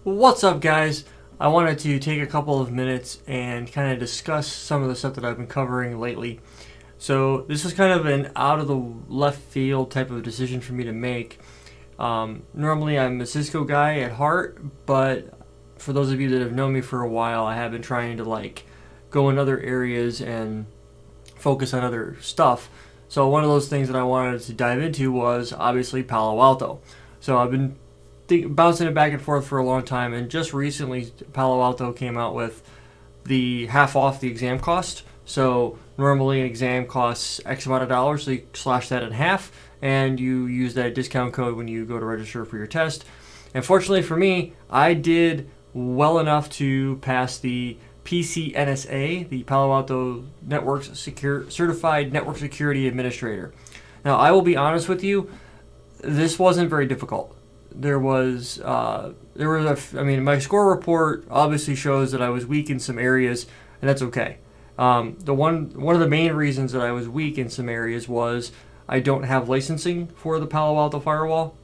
What's up, guys? I wanted to take a couple of minutes and kind of discuss some of the stuff that I've been covering lately. So, this is kind of an out of the left field type of decision for me to make. Normally, I'm a Cisco guy at heart, but for those of you that have known me for a while, I have been trying to go in other areas and focus on other stuff. So, one of those things that I wanted to dive into was obviously Palo Alto. So, I've been bouncing it back and forth for a long time, and just recently Palo Alto came out with the half off the exam cost. So normally an exam costs X amount of dollars, so you slash that in half, and you use that discount code when you go to register for your test. And fortunately for me, I did well enough to pass the PCNSA, the Palo Alto Certified Network Security Administrator. Now, I will be honest with you, this wasn't very difficult. My score report obviously shows that I was weak in some areas, and that's okay. One of the main reasons that I was weak in some areas was I don't have licensing for the Palo Alto firewall.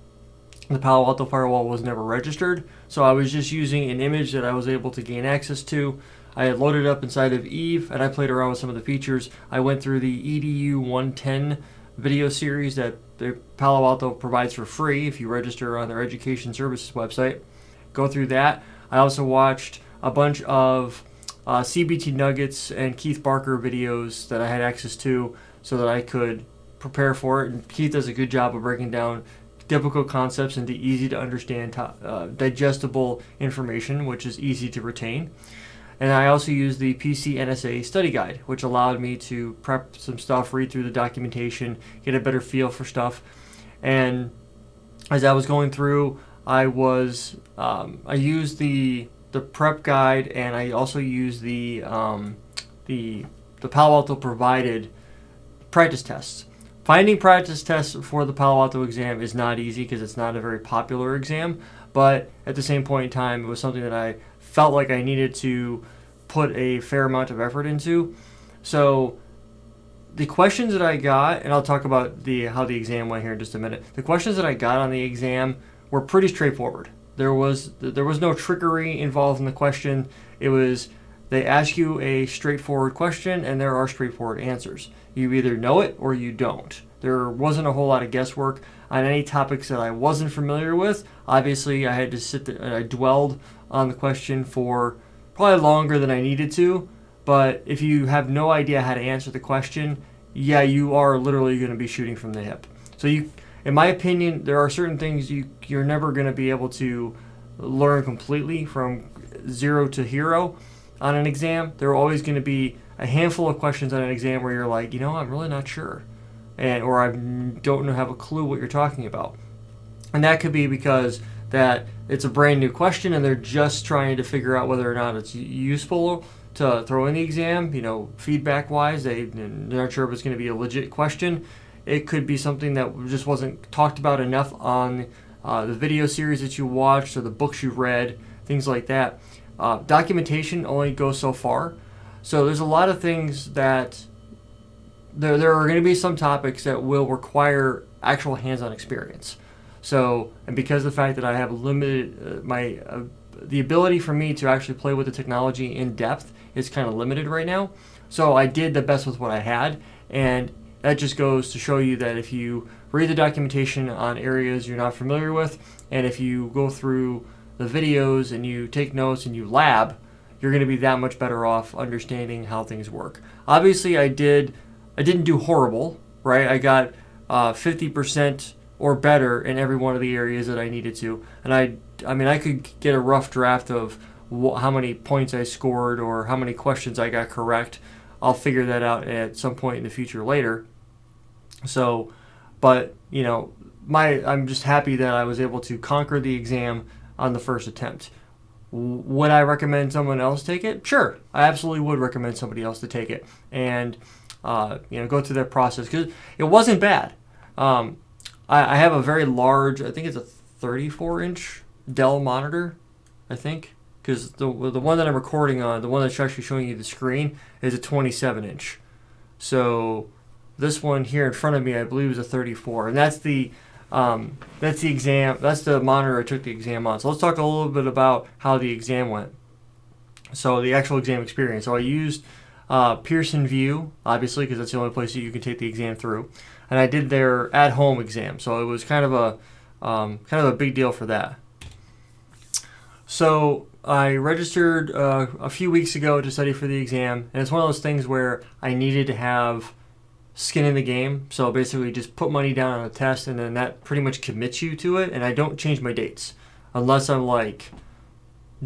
The Palo Alto firewall was never registered, so I was just using an image that I was able to gain access to. I had loaded up inside of Eve, and I played around with some of the features. I went through the EDU 110 video series that the Palo Alto provides for free if you register on their education services website. Go through that. I also watched a bunch of CBT Nuggets and Keith Barker videos that I had access to so that I could prepare for it. And Keith does a good job of breaking down difficult concepts into easy to understand, digestible information, which is easy to retain. And I also used the PCNSA study guide, which allowed me to prep some stuff, read through the documentation, get a better feel for stuff. And as I was going through, I used the prep guide, and I also used the Palo Alto provided practice tests. Finding practice tests for the Palo Alto exam is not easy because it's not a very popular exam, but at the same point in time, it was something that I felt like I needed to put a fair amount of effort into. So the questions that I got, and I'll talk about how the exam went here in just a minute. The questions that I got on the exam were pretty straightforward. There was no trickery involved in the question. It was, they ask you a straightforward question and there are straightforward answers. You either know it or you don't. There wasn't a whole lot of guesswork on any topics that I wasn't familiar with. Obviously, I had to sit there and I dwelled on the question for probably longer than I needed to. But if you have no idea how to answer the question, yeah, you are literally going to be shooting from the hip. So in my opinion, there are certain things you're never going to be able to learn completely from zero to hero on an exam. There are always going to be a handful of questions on an exam where you're like, I'm really not sure. Or I don't have a clue what you're talking about. And that could be because that it's a brand new question and they're just trying to figure out whether or not it's useful to throw in the exam, feedback wise. They're not sure if it's going to be a legit question. It could be something that just wasn't talked about enough on the video series that you watched or the books you read, things like that. Documentation only goes so far. So there's a lot of things that there are going to be some topics that will require actual hands-on experience. So, and because of the fact that I have limited, the ability for me to actually play with the technology in depth is kind of limited right now. So I did the best with what I had, and that just goes to show you that if you read the documentation on areas you're not familiar with, and if you go through the videos and you take notes and you lab, you're going to be that much better off understanding how things work. Obviously, I didn't do horrible, right? I got 50% or better in every one of the areas that I needed to. And I could get a rough draft of how many points I scored or how many questions I got correct. I'll figure that out at some point in the future later. So, but, I'm just happy that I was able to conquer the exam on the first attempt. Would I recommend someone else take it? Sure, I absolutely would recommend somebody else to take it and go through that process because it wasn't bad. I have a very large, I think it's a 34-inch Dell monitor, I think, because the one that I'm recording on, the one that's actually showing you the screen, is a 27-inch. So this one here in front of me, I believe, is a 34, and that's the That's the exam. That's the monitor I took the exam on. So let's talk a little bit about how the exam went. So the actual exam experience. So I used Pearson VUE, obviously, because that's the only place that you can take the exam through, and I did their at-home exam. So it was kind of a big deal for that. So I registered a few weeks ago to study for the exam, and it's one of those things where I needed to have skin in the game. So basically just put money down on a test, and then that pretty much commits you to it, and I don't change my dates unless I'm like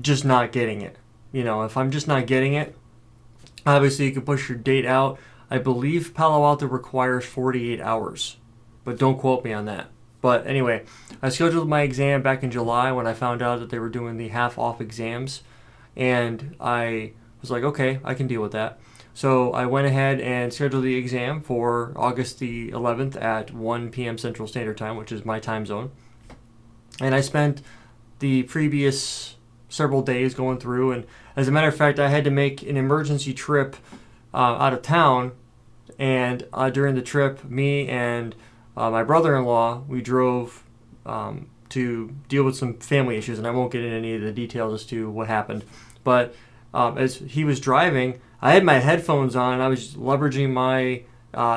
just not getting it. If I'm just not getting it, obviously you can push your date out. I believe Palo Alto requires 48 hours, but don't quote me on that. But anyway, I scheduled my exam back in July when I found out that they were doing the half-off exams, and I was like, okay, I can deal with that. So I went ahead and scheduled the exam for August the 11th at 1 p.m. Central Standard Time, which is my time zone. And I spent the previous several days going through, and as a matter of fact, I had to make an emergency trip out of town, and during the trip, me and my brother-in-law, we drove to deal with some family issues, and I won't get into any of the details as to what happened. But as he was driving, I had my headphones on, and I was leveraging my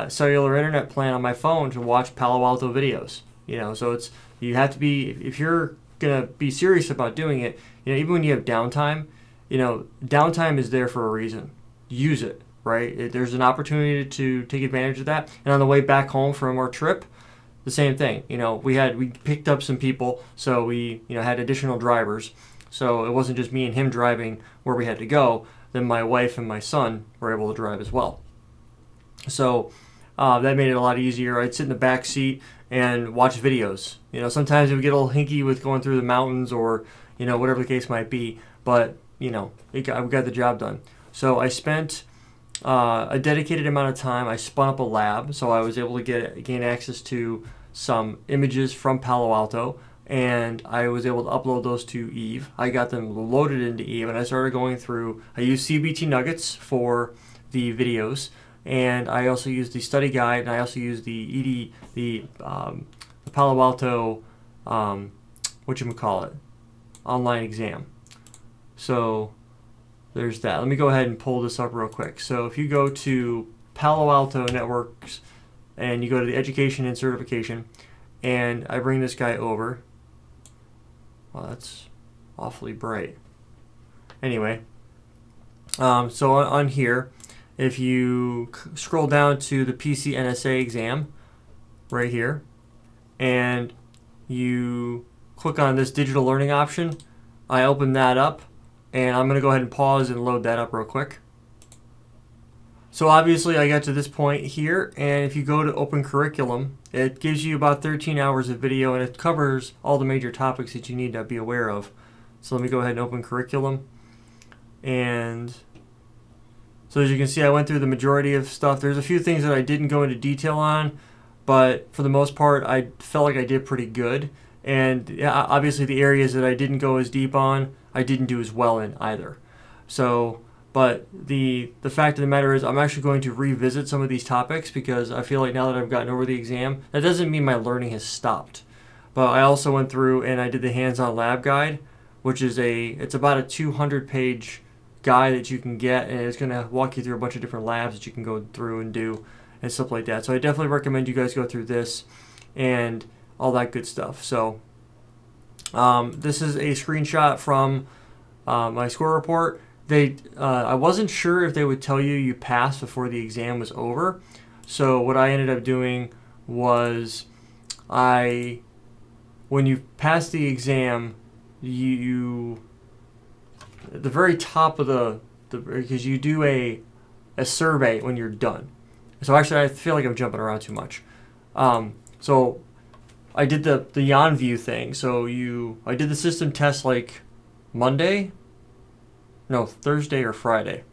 cellular internet plan on my phone to watch Palo Alto videos. So you have to be, if you're gonna be serious about doing it, even when you have downtime, downtime is there for a reason. Use it, right? There's an opportunity to take advantage of that. And on the way back home from our trip, the same thing. We picked up some people, so we had additional drivers. So it wasn't just me and him driving where we had to go. Then my wife and my son were able to drive as well. So that made it a lot easier. I'd sit in the back seat and watch videos. Sometimes it would get a little hinky with going through the mountains or whatever the case might be. But we got the job done. So I spent a dedicated amount of time. I spun up a lab, so I was able to gain access to some images from Palo Alto, and I was able to upload those to Eve. I got them loaded into Eve, and I started going through. I used CBT nuggets for the videos, and I also used the study guide, and I also used the Palo Alto, online exam. So there's that. Let me go ahead and pull this up real quick. So if you go to Palo Alto Networks and you go to the Education and Certification, and I bring this guy over. Well, that's awfully bright. Anyway, so on here, if you scroll down to the PCNSA exam right here, and you click on this digital learning option, I open that up, and I'm going to go ahead and pause and load that up real quick. So obviously I got to this point here, and if you go to Open Curriculum, it gives you about 13 hours of video, and it covers all the major topics that you need to be aware of. So let me go ahead and open Curriculum. And so as you can see, I went through the majority of stuff. There's a few things that I didn't go into detail on, but for the most part, I felt like I did pretty good. And obviously the areas that I didn't go as deep on, I didn't do as well in either. So, but the fact of the matter is I'm actually going to revisit some of these topics because I feel like now that I've gotten over the exam, that doesn't mean my learning has stopped. But I also went through and I did the hands-on lab guide, which is it's about a 200-page guide that you can get, and it's going to walk you through a bunch of different labs that you can go through and do and stuff like that. So I definitely recommend you guys go through this and all that good stuff. So this is a screenshot from my score report. I wasn't sure if they would tell you passed before the exam was over. So what I ended up doing was when you pass the exam, you at the very top of because you do a survey when you're done. So actually I feel like I'm jumping around too much. So I did the YonView thing. So I did the system test like Thursday or Friday.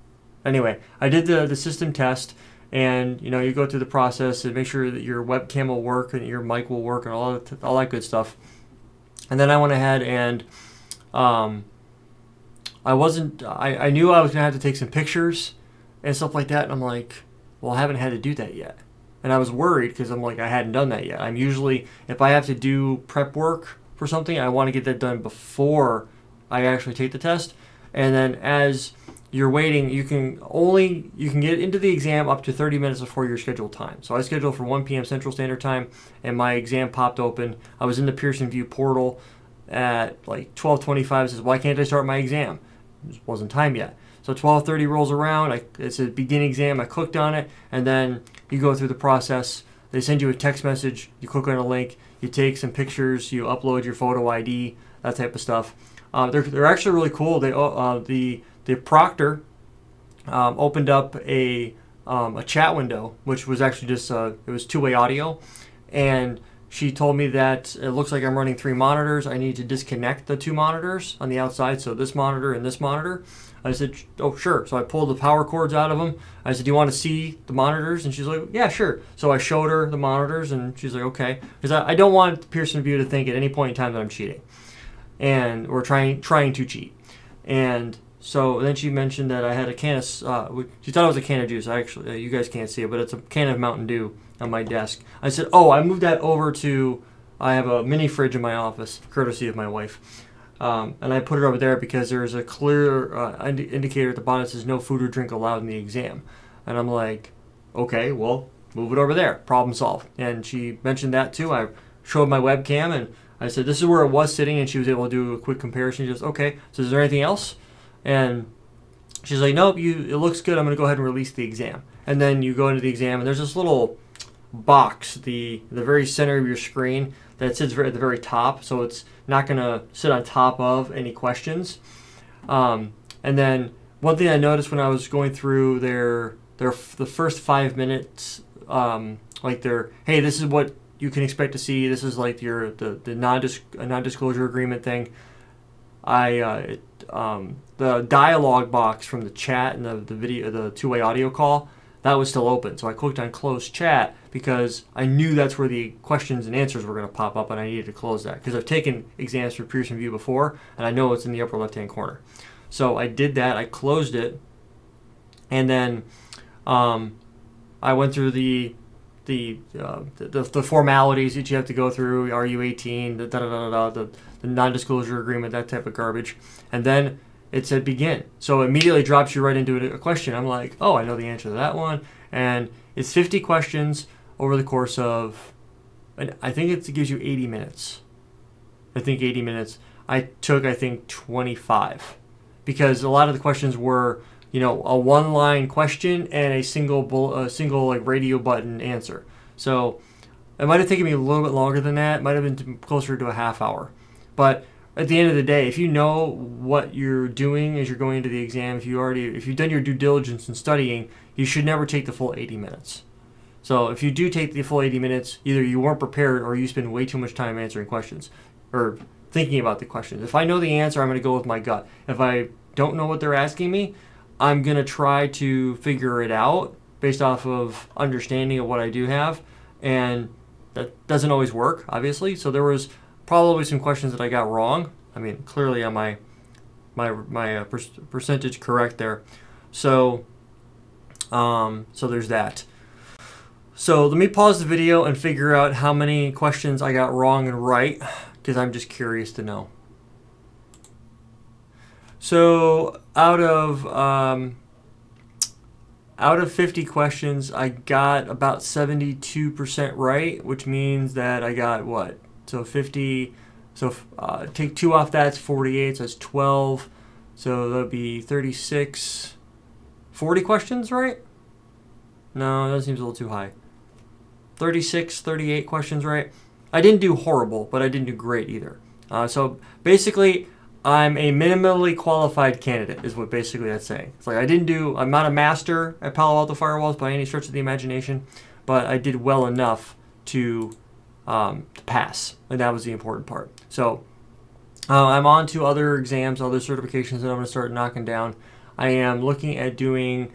Anyway, I did the system test, and you go through the process and make sure that your webcam will work and your mic will work and all that good stuff. And then I went ahead and I knew I was gonna have to take some pictures and stuff like that, and I'm like, well, I haven't had to do that yet. And I was worried because I'm like, I hadn't done that yet. I'm usually, if I have to do prep work for something, I want to get that done before I actually take the test. And then as you're waiting, you can get into the exam up to 30 minutes before your scheduled time. So I scheduled for 1 p.m. Central Standard Time, and my exam popped open. I was in the Pearson VUE portal at like 12:25. It says, why can't I start my exam? It wasn't time yet. So 12:30 rolls around. It says begin exam. I clicked on it, and then you go through the process. They send you a text message. You click on a link. You take some pictures. You upload your photo ID, that type of stuff. They're actually really cool. The proctor opened up a chat window, which was actually just it was two-way audio, and she told me that it looks like I'm running 3 monitors. I need to disconnect the 2 monitors on the outside, so this monitor and this monitor. I said, oh, sure. So I pulled the power cords out of them. I said, do you want to see the monitors? And she's like, yeah, sure. So I showed her the monitors, and she's like, okay. Because I don't want Pearson VUE to think at any point in time that I'm cheating or trying to cheat. And so then she mentioned that I had a can of, she thought it was a can of juice. Actually, you guys can't see it, but it's a can of Mountain Dew on my desk. I said, oh, I moved that over to, I have a mini fridge in my office, courtesy of my wife. And I put it over there because there's a clear indicator at the bottom that says no food or drink allowed in the exam. And I'm like, okay, well, move it over there. Problem solved. And she mentioned that too. I showed my webcam and I said, this is where it was sitting, and she was able to do a quick comparison. She goes, okay, so is there anything else? And she's like, nope, it looks good. I'm going to go ahead and release the exam. And then you go into the exam, and there's this little box, the very center of your screen, that sits at the very top, so it's not going to sit on top of any questions. And then one thing I noticed when I was going through the first 5 minutes, hey, this is what you can expect to see. This is like the non-disclosure agreement thing. The dialogue box from the chat and the video, the two-way audio call, that was still open. So I clicked on close chat because I knew that's where the questions and answers were going to pop up, and I needed to close that because I've taken exams for Pearson VUE before, and I know it's in the upper left-hand corner. So I did that. I closed it, and then I went through the formalities that you have to go through. Are you 18? The non-disclosure agreement, that type of garbage, and then it said begin. So it immediately drops you right into a question. I'm like, oh, I know the answer to that one. And it's 50 questions over the course of, I think it gives you 80 minutes. I think 80 minutes. I took, 25. Because a lot of the questions were, a one-line question and a single like radio button answer. So it might have taken me a little bit longer than that. It might have been closer to a half hour. But at the end of the day, if you know what you're doing as you're going into the exam, if you've done your due diligence in studying, you should never take the full 80 minutes. So if you do take the full 80 minutes, either you weren't prepared or you spend way too much time answering questions or thinking about the questions. If I know the answer, I'm going to go with my gut. If I don't know what they're asking me, I'm going to try to figure it out based off of understanding of what I do have. And that doesn't always work, obviously. So there was probably some questions that I got wrong. I mean, clearly on my percentage correct there. So there's that. So let me pause the video and figure out how many questions I got wrong and right, because I'm just curious to know. So out of 50 questions, I got about 72% right, which means that I got what? So 50, so take 2 off that, it's 48, so that's 12. So that'll be 36, 40 questions, right? No, that seems a little too high. 36, 38 questions, right? I didn't do horrible, but I didn't do great either. So basically, I'm a minimally qualified candidate, is what basically that's saying. It's like I'm not a master at Palo Alto firewalls by any stretch of the imagination, but I did well enough to pass, and that was the important part. So I'm on to other exams, other certifications that I'm going to start knocking down. I am looking at doing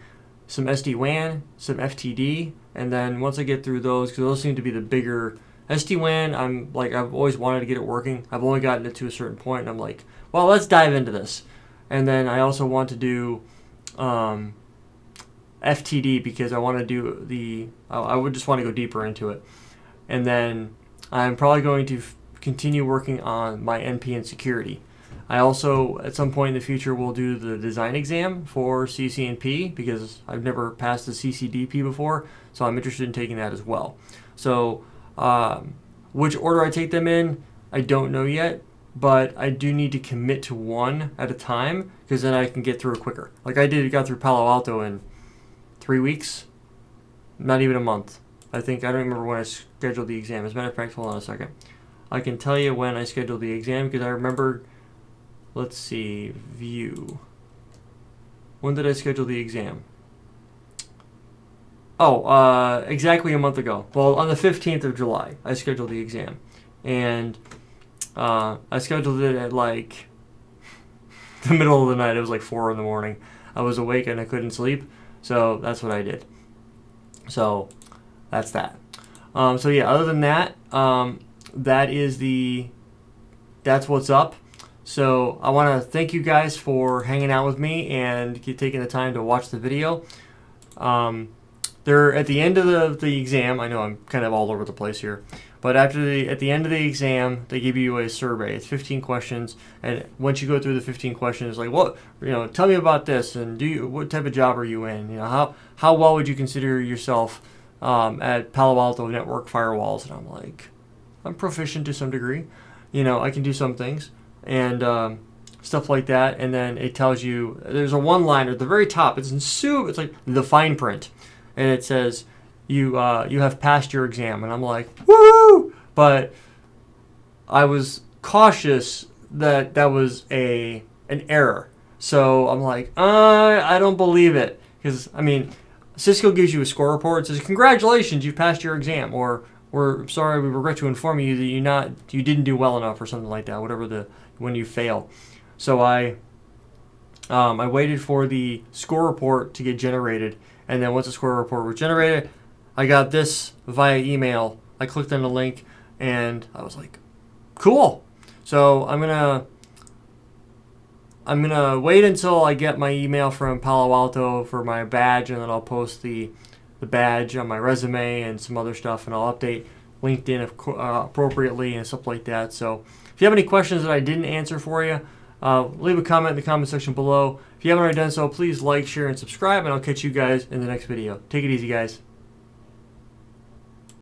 some SD-WAN, some FTD, and then once I get through those, because those seem to be the bigger SD-WAN, I've always wanted to get it working. I've only gotten it to a certain point, and I'm like, well, let's dive into this. And then I also want to do FTD because I want to do I would just want to go deeper into it. And then I'm probably going to continue working on my NP and security. I also, at some point in the future, will do the design exam for CCNP because I've never passed the CCDP before, so I'm interested in taking that as well. So which order I take them in, I don't know yet, but I do need to commit to one at a time because then I can get through it quicker. Like I got through Palo Alto in 3 weeks, not even a month. I don't remember when I scheduled the exam. As a matter of fact, hold on a second. I can tell you when I scheduled the exam because I remember, let's see, view. When did I schedule the exam? Oh, exactly a month ago. Well, on the 15th of July, I scheduled the exam. And I scheduled it at like the middle of the night. It was like 4 in the morning. I was awake and I couldn't sleep. So that's what I did. So that's that. So yeah, other than that, that's what's up. So I want to thank you guys for hanging out with me and taking the time to watch the video. They're at the end of the exam. I know I'm kind of all over the place here, but at the end of the exam, they give you a survey. It's 15 questions, and once you go through the 15 questions, like tell me about this, and what type of job are you in? How well would you consider yourself at Palo Alto network firewalls? And I'm like, I'm proficient to some degree. I can do some things and stuff like that. And then it tells you there's a one-liner at the very top. It's like the fine print. And it says, you have passed your exam. And I'm like, woo! But I was cautious that was an error. So I'm like, I don't believe it. Because, Cisco gives you a score report. It says, congratulations, you passed your exam. Or, we're sorry, we regret to inform you that you didn't do well enough or something like that, when you fail. So I waited for the score report to get generated. And then once the score report was generated, I got this via email. I clicked on the link, and I was like, cool. So I'm gonna wait until I get my email from Palo Alto for my badge, and then I'll post the badge on my resume and some other stuff, and I'll update LinkedIn appropriately and stuff like that. So if you have any questions that I didn't answer for you, leave a comment in the comment section below. If you haven't already done so, please like, share, and subscribe, and I'll catch you guys in the next video. Take it easy, guys.